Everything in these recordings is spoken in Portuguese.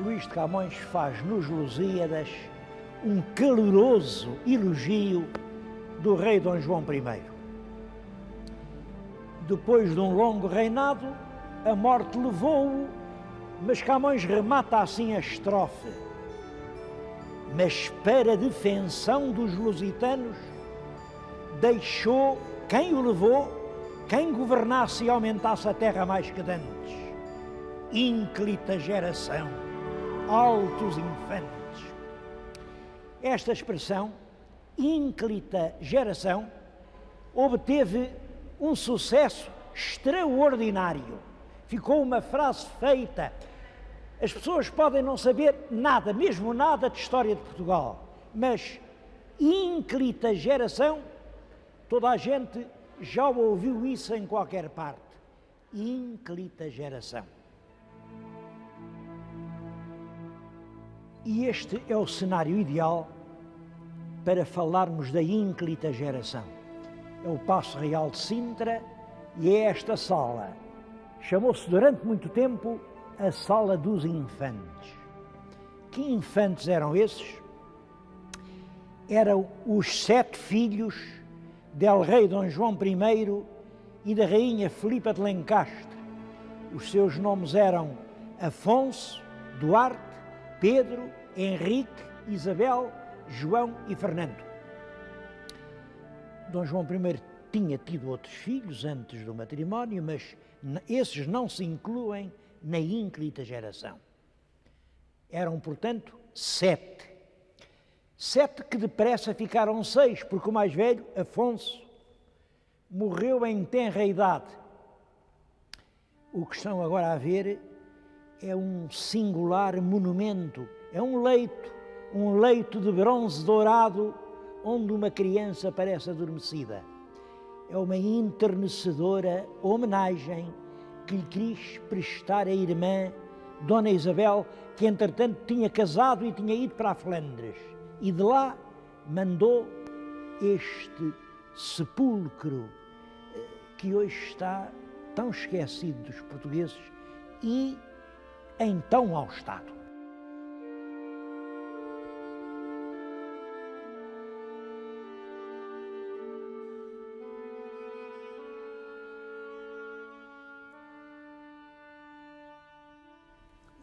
Luís de Camões faz nos Lusíadas um caloroso elogio do rei Dom João I. Depois de um longo reinado, a morte levou-o, mas Camões remata assim a estrofe. Mas para defensão dos lusitanos, deixou quem o levou, quem governasse e aumentasse a terra mais que dantes. Ínclita geração, altos infantes. Esta expressão, ínclita geração, obteve um sucesso extraordinário. Ficou uma frase feita. As pessoas podem não saber nada, mesmo nada de história de Portugal, mas ínclita geração, toda a gente já ouviu isso em qualquer parte. Ínclita geração. E este é o cenário ideal para falarmos da ínclita geração. É o Paço Real de Sintra e é esta sala. Chamou-se durante muito tempo a Sala dos Infantes. Que infantes eram esses? Eram os 7 filhos del rei Dom João I e da rainha Filipa de Lencastre. Os seus nomes eram Afonso, Duarte, Pedro, Henrique, Isabel, João e Fernando. Dom João I tinha tido outros filhos antes do matrimónio, mas esses não se incluem na ínclita geração. Eram, portanto, 7. 7 que depressa ficaram 6, porque o mais velho, Afonso, morreu em tenra idade. O que estão agora a ver é um singular monumento, é um leito de bronze dourado, onde uma criança parece adormecida. É uma enternecedora homenagem que lhe quis prestar a irmã, Dona Isabel, que entretanto tinha casado e tinha ido para a Flandres. E de lá mandou este sepulcro que hoje está tão esquecido dos portugueses e em tão mau estado.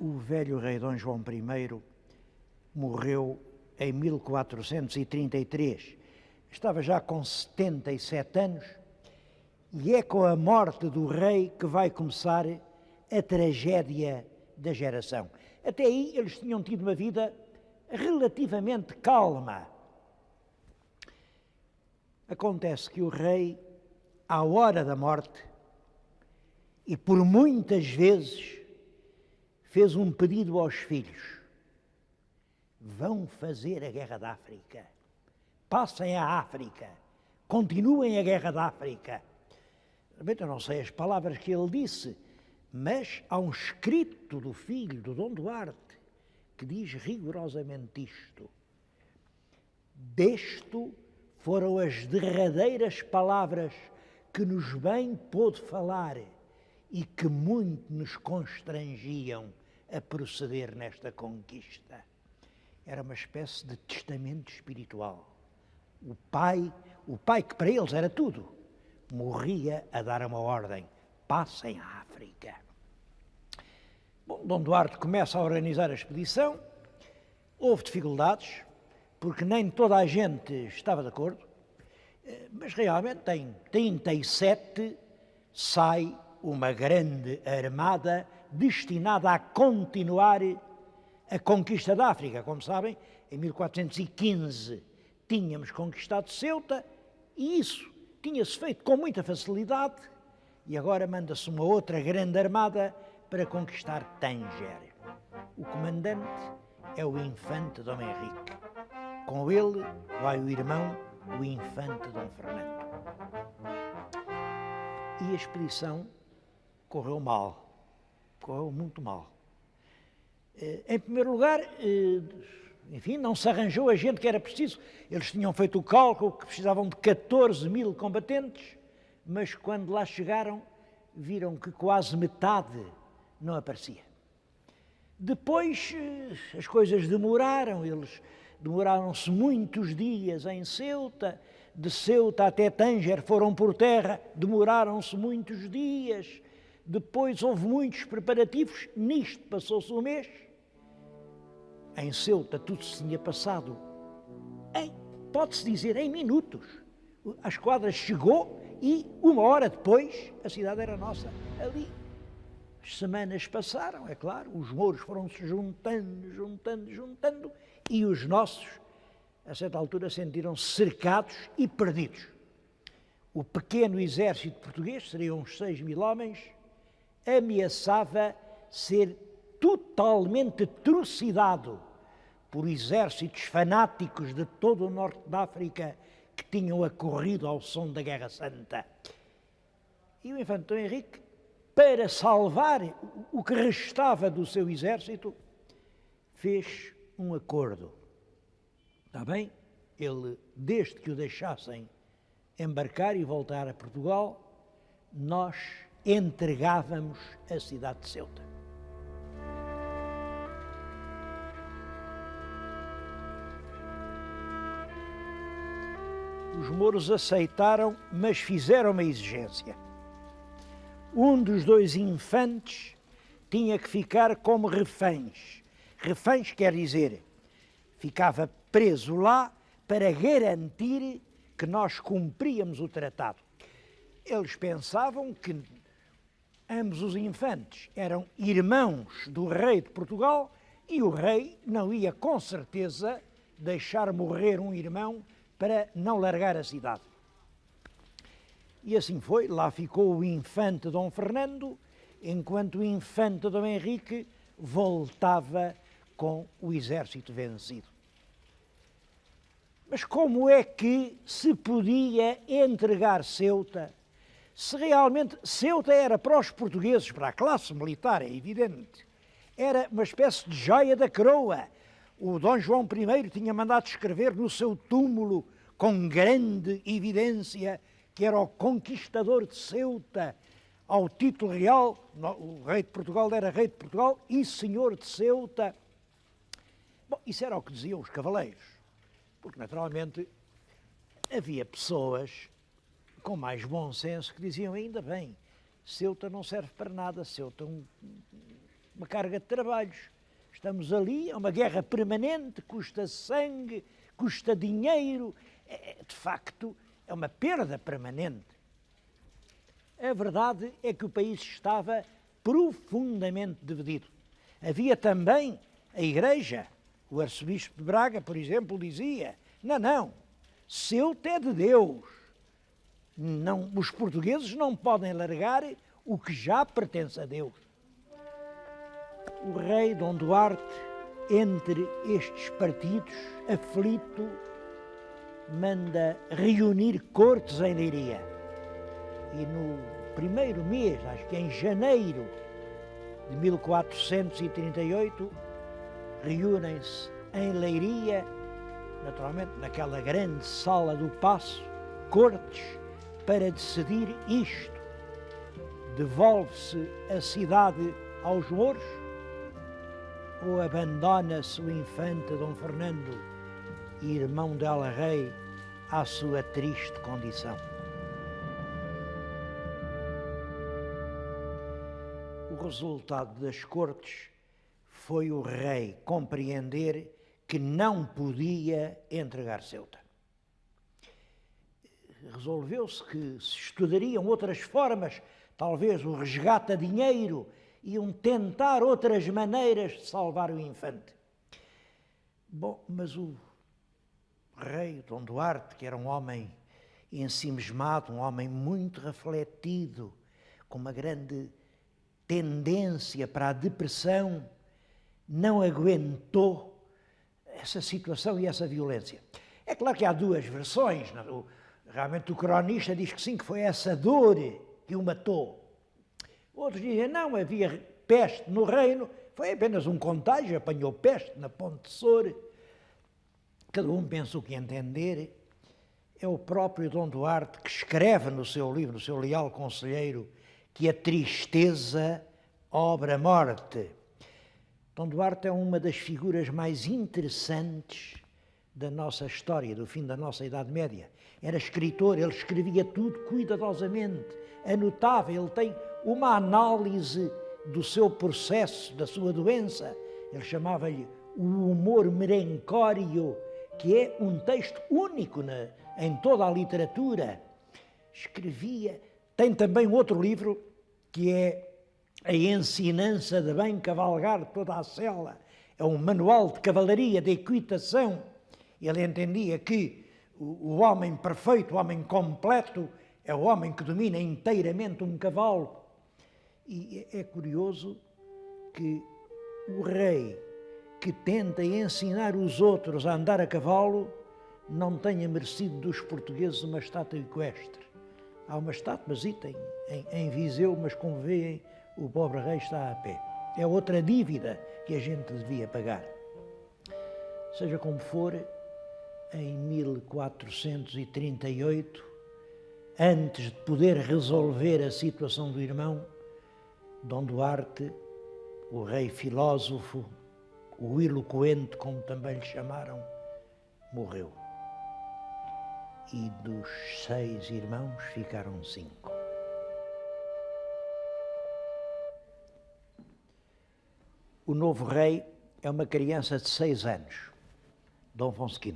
O velho rei Dom João I morreu em 1433. Estava já com 77 anos e é com a morte do rei que vai começar a tragédia da geração. Até aí eles tinham tido uma vida relativamente calma. Acontece que o rei, à hora da morte, e por muitas vezes, fez um pedido aos filhos. Vão fazer a Guerra da África. Passem à África. Continuem a Guerra da África. Eu não sei as palavras que ele disse, mas há um escrito do filho, do Dom Duarte, que diz rigorosamente isto. Desto foram as derradeiras palavras que nos bem pôde falar e que muito nos constrangiam a proceder nesta conquista. Era uma espécie de testamento espiritual. O pai que para eles era tudo, morria a dar uma ordem: passem à África. Bom, Dom Duarte começa a organizar a expedição. Houve dificuldades, porque nem toda a gente estava de acordo, mas realmente em 37 sai uma grande armada destinada a continuar a conquista da África. Como sabem, em 1415 tínhamos conquistado Ceuta e isso tinha-se feito com muita facilidade e agora manda-se uma outra grande armada para conquistar Tanger. O comandante é o infante Dom Henrique. Com ele vai o irmão, o infante Dom Fernando. E a expedição correu mal, correu muito mal. Em primeiro lugar, enfim, não se arranjou a gente que era preciso. Eles tinham feito o cálculo que precisavam de 14.000 combatentes, mas quando lá chegaram, viram que quase metade não aparecia. Depois as coisas eles demoraram-se muitos dias em Ceuta, de Ceuta até Tânger foram por terra, demoraram-se muitos dias, depois houve muitos preparativos, nisto passou-se um mês. Em Ceuta tudo se tinha passado, pode-se dizer, em minutos. A esquadra chegou e 1 hora depois a cidade era nossa, ali. As semanas passaram, é claro, os mouros foram-se juntando e os nossos, a certa altura, sentiram-se cercados e perdidos. O pequeno exército português, seriam uns 6.000 homens, ameaçava ser totalmente trucidado por exércitos fanáticos de todo o norte da África que tinham acorrido ao som da Guerra Santa. E o infante Dom Henrique, para salvar o que restava do seu exército, fez um acordo. Está bem? Ele, desde que o deixassem embarcar e voltar a Portugal, nós entregávamos a cidade de Ceuta. Os mouros aceitaram, mas fizeram uma exigência. Um dos 2 infantes tinha que ficar como reféns. Reféns quer dizer, ficava preso lá para garantir que nós cumpríamos o tratado. Eles pensavam que ambos os infantes eram irmãos do rei de Portugal e o rei não ia com certeza deixar morrer um irmão para não largar a cidade. E assim foi, lá ficou o infante Dom Fernando, enquanto o infante Dom Henrique voltava com o exército vencido. Mas como é que se podia entregar Ceuta, se realmente Ceuta era para os portugueses, para a classe militar, é evidente, era uma espécie de joia da coroa. O Dom João I tinha mandado escrever no seu túmulo, com grande evidência, que era o conquistador de Ceuta, ao título real, o rei de Portugal era rei de Portugal e senhor de Ceuta. Bom, isso era o que diziam os cavaleiros, porque naturalmente havia pessoas com mais bom senso que diziam, ainda bem, Ceuta não serve para nada, Ceuta é uma carga de trabalhos. Estamos ali, é uma guerra permanente, custa sangue, custa dinheiro, de facto é uma perda permanente. A verdade é que o país estava profundamente dividido. Havia também a Igreja, o arcebispo de Braga, por exemplo, dizia, não, Ceuta é de Deus. Não, os portugueses não podem largar o que já pertence a Deus. O rei Dom Duarte, entre estes partidos, aflito, manda reunir cortes em Leiria. E no primeiro mês, acho que em janeiro de 1438, reúnem-se em Leiria, naturalmente naquela grande sala do Paço, cortes para decidir isto. Devolve-se a cidade aos mouros ou abandona-se o infante Dom Fernando, irmão dela rei, à sua triste condição? O resultado das cortes foi o rei compreender que não podia entregar Ceuta. Resolveu-se que se estudariam outras formas, talvez o resgate a dinheiro, iam tentar outras maneiras de salvar o infante. Bom, mas o rei Dom Duarte, que era um homem ensimismado, um homem muito refletido, com uma grande tendência para a depressão, não aguentou essa situação e essa violência. É claro que há duas versões. Realmente o cronista diz que sim, que foi essa dor que o matou. Outros dizem, não, havia peste no reino, foi apenas um contágio, apanhou peste na Ponte de Sor. Cada um pensa o que entender. É o próprio Dom Duarte que escreve no seu livro, no seu Leal Conselheiro, que a tristeza obra a morte. Dom Duarte é uma das figuras mais interessantes da nossa história, do fim da nossa Idade Média. Era escritor, ele escrevia tudo cuidadosamente, anotava, ele tem uma análise do seu processo, da sua doença. Ele chamava-lhe o humor merencório, que é um texto único em toda a literatura. Escrevia. Tem também outro livro, que é A Ensinança de Bem Cavalgar toda a Sela. É um manual de cavalaria, de equitação. Ele entendia que o homem perfeito, o homem completo, é o homem que domina inteiramente um cavalo. E é curioso que o rei que tenta ensinar os outros a andar a cavalo não tenha merecido dos portugueses uma estátua equestre. Há uma estátuazita em Viseu, mas como veem, o pobre rei está a pé. É outra dívida que a gente devia pagar. Seja como for, em 1438, antes de poder resolver a situação do irmão, Dom Duarte, o rei filósofo, o eloquente, como também lhe chamaram, morreu. E dos 6 irmãos ficaram 5. O novo rei é uma criança de 6 anos, Dom Afonso V.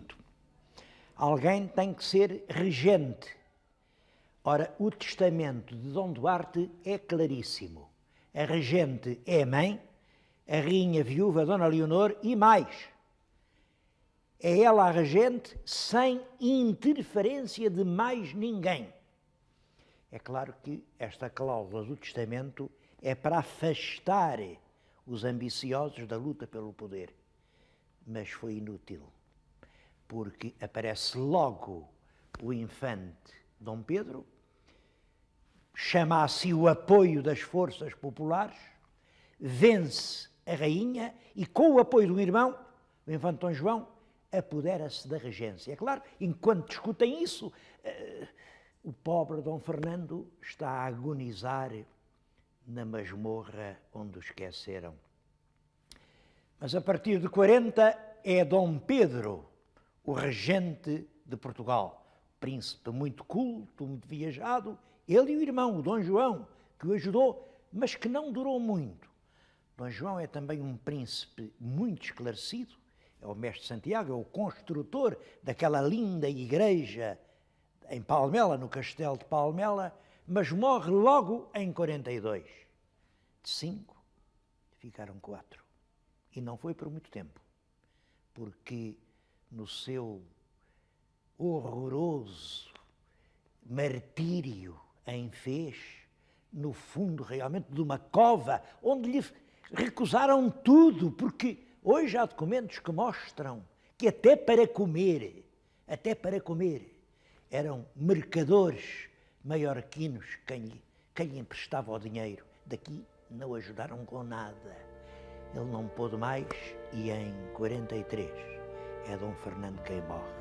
Alguém tem que ser regente. Ora, o testamento de Dom Duarte é claríssimo. A regente é a mãe, a rainha viúva Dona Leonor e mais. É ela a regente sem interferência de mais ninguém. É claro que esta cláusula do testamento é para afastar os ambiciosos da luta pelo poder. Mas foi inútil, porque aparece logo o infante Dom Pedro, chama a si o apoio das forças populares, vence a rainha e, com o apoio do irmão, o infante Dom João, apodera-se da regência. É claro, enquanto discutem isso, o pobre Dom Fernando está a agonizar na masmorra onde o esqueceram. Mas a partir de 40 é Dom Pedro, o regente de Portugal, príncipe muito culto, muito viajado, ele e o irmão, o Dom João, que o ajudou, mas que não durou muito. Dom João é também um príncipe muito esclarecido, é o mestre Santiago, é o construtor daquela linda igreja em Palmela, no castelo de Palmela, mas morre logo em 42. De 5, ficaram 4. E não foi por muito tempo, porque no seu horroroso martírio em Fez, no fundo realmente de uma cova, onde lhe recusaram tudo, porque hoje há documentos que mostram que até para comer, eram mercadores maiorquinos quem lhe emprestava o dinheiro. Daqui não o ajudaram com nada. Ele não pôde mais e em 43 é Dom Fernando quem morre.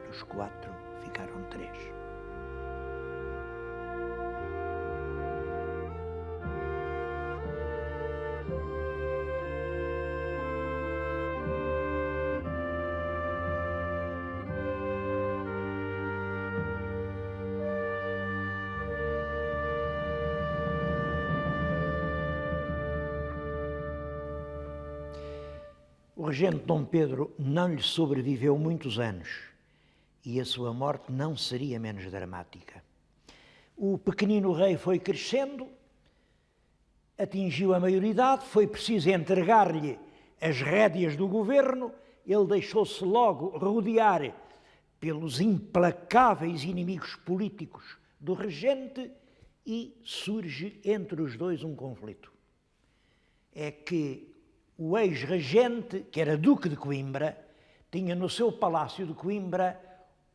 Dos 4 ficaram 3. O regente Dom Pedro não lhe sobreviveu muitos anos e a sua morte não seria menos dramática. O pequenino rei foi crescendo, atingiu a maioridade, foi preciso entregar-lhe as rédeas do governo, ele deixou-se logo rodear pelos implacáveis inimigos políticos do regente e surge entre os dois um conflito. É que o ex-regente, que era Duque de Coimbra, tinha no seu palácio de Coimbra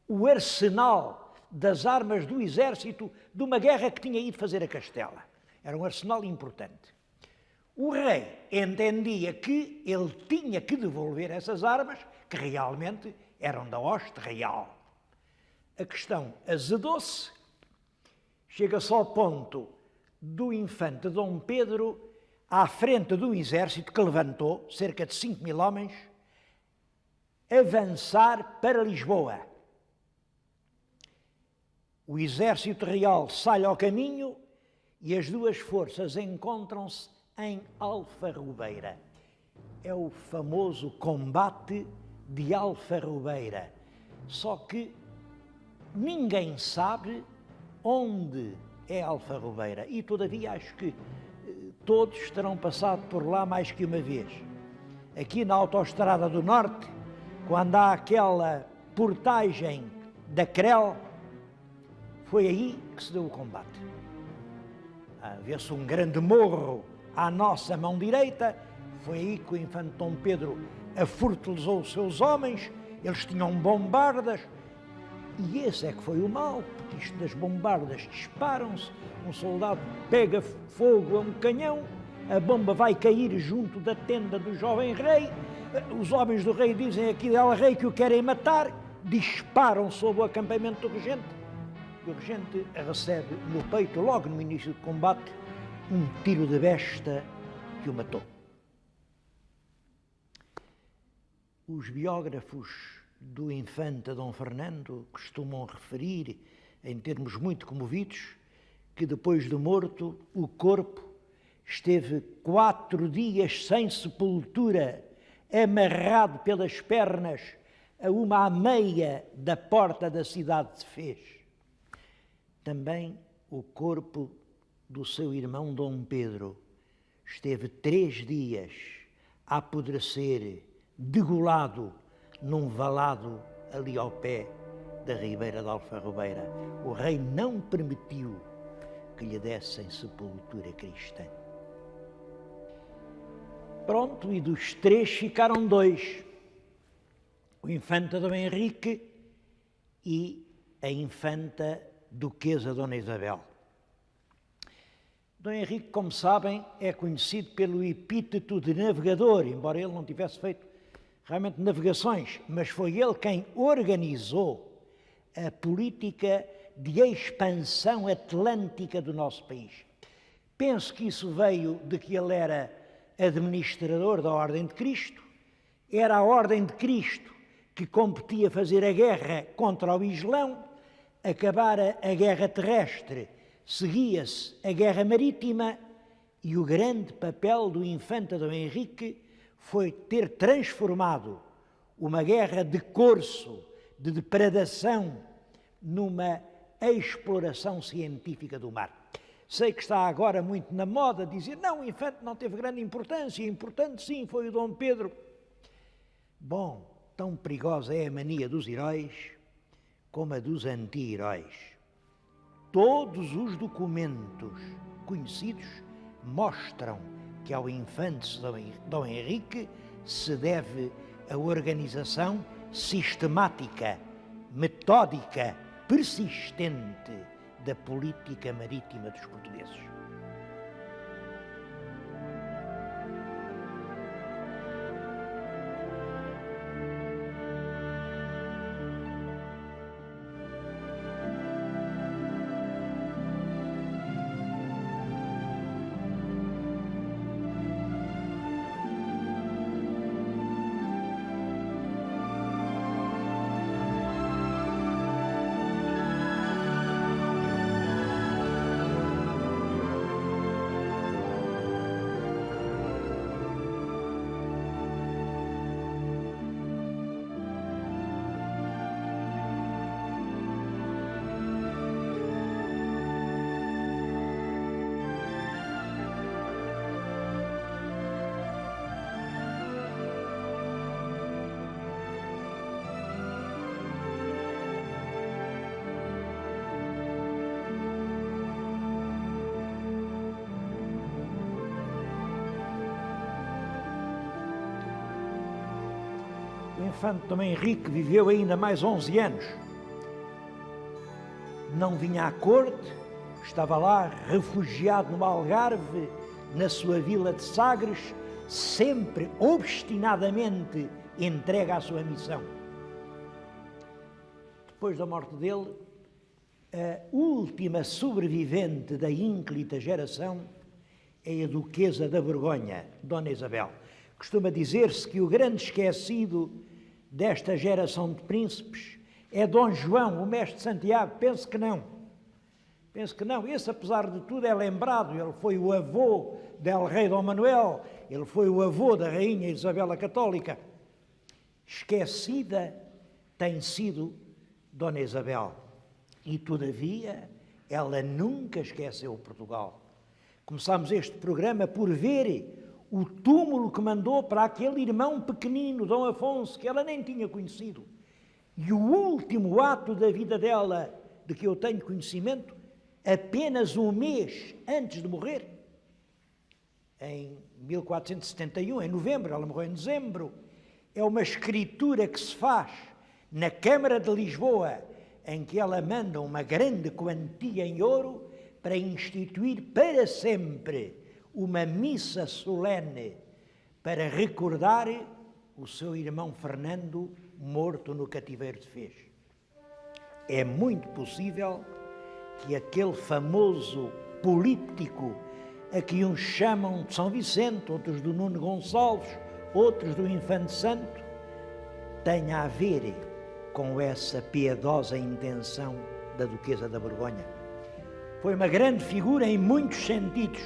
o arsenal das armas do exército de uma guerra que tinha ido fazer a Castela. Era um arsenal importante. O rei entendia que ele tinha que devolver essas armas, que realmente eram da hoste real. A questão azedou-se, chega-se ao ponto do infante Dom Pedro à frente de um exército que levantou, cerca de 5.000 homens, avançar para Lisboa. O exército real sai ao caminho e as duas forças encontram-se em Alfarrobeira. É o famoso combate de Alfarrobeira. Só que ninguém sabe onde é Alfarrobeira e, todavia, acho que todos terão passado por lá mais que uma vez. Aqui na Autoestrada do Norte, quando há aquela portagem da Crel, foi aí que se deu o combate. Vê-se um grande morro à nossa mão direita, foi aí que o infante Dom Pedro afortalezou os seus homens, eles tinham bombardas, e esse é que foi o mal, porque isto das bombardas disparam-se, um soldado pega fogo a um canhão, a bomba vai cair junto da tenda do jovem rei, os homens do rei dizem aqui ao rei que o querem matar, disparam sobre o acampamento do regente, e o regente recebe no peito, logo no início do combate, um tiro de besta que o matou. Os biógrafos do infante Dom Fernando costumam referir, em termos muito comovidos, que depois de morto o corpo esteve 4 dias sem sepultura, amarrado pelas pernas a uma ameia da porta da cidade de Fez. Também o corpo do seu irmão Dom Pedro esteve 3 dias a apodrecer, degolado, num valado ali ao pé da ribeira de Alfarrobeira. O rei não permitiu que lhe dessem sepultura cristã. Pronto, e dos 3 ficaram 2. O infante Dom Henrique e a infanta Duquesa Dona Isabel. Dom Henrique, como sabem, é conhecido pelo epíteto de navegador, embora ele não tivesse feito realmente navegações, mas foi ele quem organizou a política de expansão atlântica do nosso país. Penso que isso veio de que ele era administrador da Ordem de Cristo, era a Ordem de Cristo que competia fazer a guerra contra o Islão, acabara a guerra terrestre, seguia-se a guerra marítima, e o grande papel do infante Dom Henrique foi ter transformado uma guerra de corso, de depredação, numa exploração científica do mar. Sei que está agora muito na moda dizer, não, o infante não teve grande importância, importante sim foi o Dom Pedro. Bom, tão perigosa é a mania dos heróis como a dos anti-heróis. Todos os documentos conhecidos mostram que ao infante Dom Henrique se deve a organização sistemática, metódica, persistente da política marítima dos portugueses. O infante Dom Henrique viveu ainda mais 11 anos. Não vinha à corte, estava lá refugiado no Algarve, na sua vila de Sagres, sempre obstinadamente entregue à sua missão. Depois da morte dele, a última sobrevivente da ínclita geração é a Duquesa da Borgonha, Dona Isabel. Costuma dizer-se que o grande esquecido desta geração de príncipes é Dom João, o mestre de Santiago. Penso que não. Penso que não. Esse, apesar de tudo, é lembrado. Ele foi o avô del rei Dom Manuel, ele foi o avô da rainha Isabel a Católica. Esquecida tem sido Dona Isabel. E, todavia, ela nunca esqueceu Portugal. Começámos este programa por ver o túmulo que mandou para aquele irmão pequenino, Dom Afonso, que ela nem tinha conhecido. E o último ato da vida dela, de que eu tenho conhecimento, apenas um mês antes de morrer, em 1471, em novembro, ela morreu em dezembro, é uma escritura que se faz na Câmara de Lisboa, em que ela manda uma grande quantia em ouro para instituir para sempre uma missa solene para recordar o seu irmão Fernando morto no cativeiro de Fez. É muito possível que aquele famoso políptico a que uns chamam de São Vicente, outros do Nuno Gonçalves, outros do Infante Santo, tenha a ver com essa piedosa intenção da Duquesa da Borgonha. Foi uma grande figura em muitos sentidos,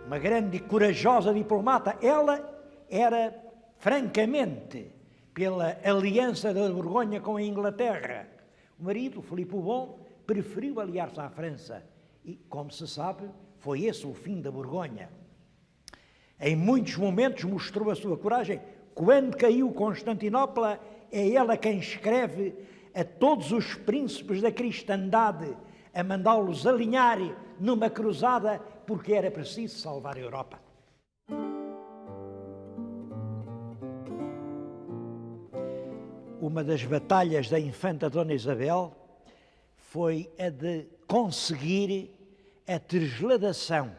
uma grande e corajosa diplomata. Ela era, francamente, pela aliança da Borgonha com a Inglaterra. O marido, Filipe o Bom, preferiu aliar-se à França e, como se sabe, foi esse o fim da Borgonha. Em muitos momentos mostrou a sua coragem. Quando caiu Constantinopla, é ela quem escreve a todos os príncipes da cristandade a mandá-los alinhar numa cruzada porque era preciso salvar a Europa. Uma das batalhas da infanta Dona Isabel foi a de conseguir a trasladação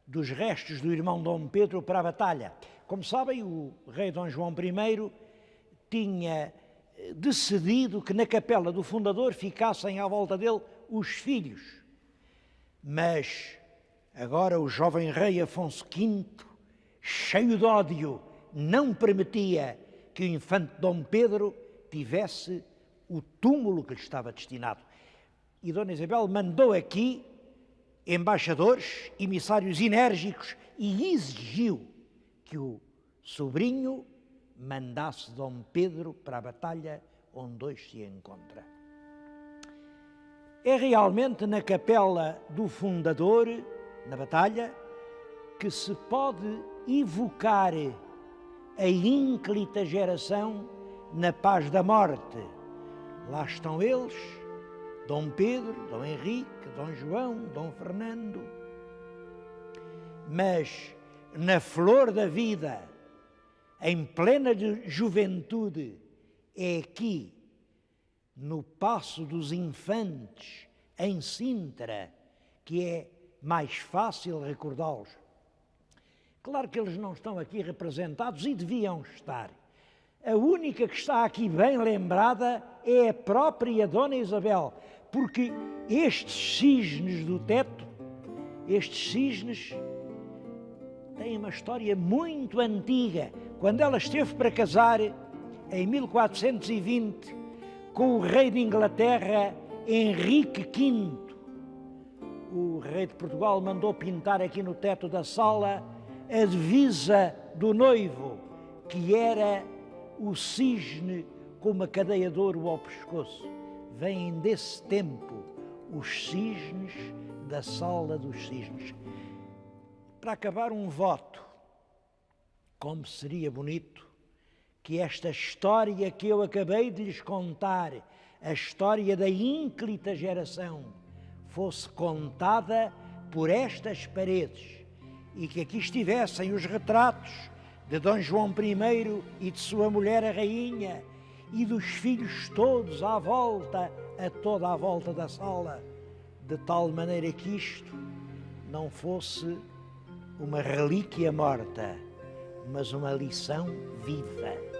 dos restos do irmão Dom Pedro para a batalha. Como sabem, o rei Dom João I tinha decidido que na capela do fundador ficassem à volta dele os filhos. Mas agora o jovem rei Afonso V, cheio de ódio, não permitia que o infante Dom Pedro tivesse o túmulo que lhe estava destinado. E Dona Isabel mandou aqui embaixadores, emissários enérgicos e exigiu que o sobrinho mandasse Dom Pedro para a batalha onde hoje se encontra. É realmente na capela do fundador, na batalha, que se pode evocar a ínclita geração na paz da morte. Lá estão eles, Dom Pedro, Dom Henrique, Dom João, Dom Fernando. Mas na flor da vida, em plena juventude, é aqui, no Paço dos Infantes, em Sintra, que é mais fácil recordá-los. Claro que eles não estão aqui representados e deviam estar. A única que está aqui bem lembrada é a própria Dona Isabel, porque estes cisnes do teto, estes cisnes têm uma história muito antiga. Quando ela esteve para casar, em 1420, com o rei de Inglaterra, Henrique V, o rei de Portugal mandou pintar aqui no teto da sala a divisa do noivo, que era o cisne com uma cadeia de ouro ao pescoço. Vêm desse tempo os cisnes da sala dos cisnes. Para acabar, um voto. Como seria bonito que esta história que eu acabei de lhes contar, a história da ínclita geração, fosse contada por estas paredes e que aqui estivessem os retratos de Dom João I e de sua mulher a rainha e dos filhos todos à volta, a toda a volta da sala, de tal maneira que isto não fosse uma relíquia morta, mas uma lição viva.